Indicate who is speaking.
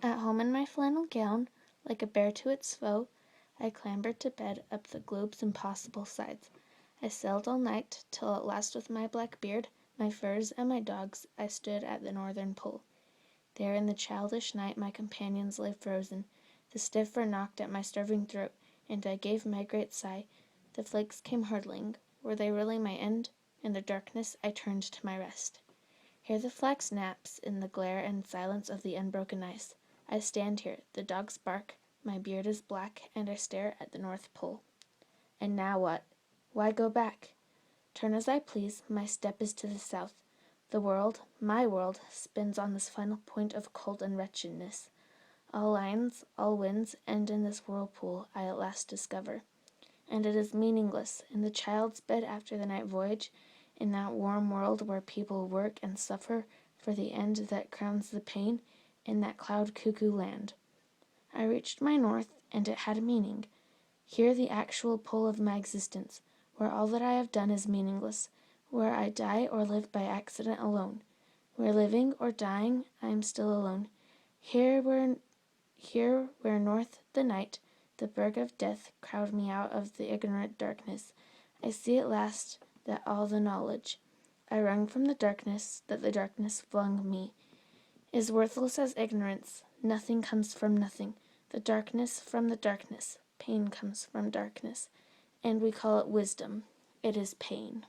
Speaker 1: At home in my flannel gown, like a bear to its foe, I clambered to bed up the globe's impossible sides. I sailed all night, till at last with my black beard, my furs, and my dogs, I stood at the northern pole. There in the childish night my companions lay frozen. The stiff fur knocked at my starving throat, and I gave my great sigh. The flakes came hurtling. Were they really my end? In the darkness I turned to my rest. Here the flag snaps in the glare and silence of the unbroken ice. I stand here, the dogs bark, my beard is black, and I stare at the North Pole. And now what? Why go back? Turn as I please, my step is to the south. The world, my world, spins on this final point of cold and wretchedness. All lines, all winds, end in this whirlpool I at last discover. And it is meaningless, in the child's bed after the night voyage, in that warm world where people work and suffer for the end that crowns the pain, in that cloud-cuckoo land. I reached my north, and it had a meaning. Here the actual pole of my existence, where all that I have done is meaningless, where I die or live by accident alone, where living or dying I am still alone. Here where north the night, the berg of death crowd me out of the ignorant darkness, I see at last that all the knowledge I wrung from the darkness, that the darkness flung me, is worthless as ignorance. Nothing comes from nothing. The darkness from the darkness. Pain comes from darkness. And we call it wisdom. It is pain.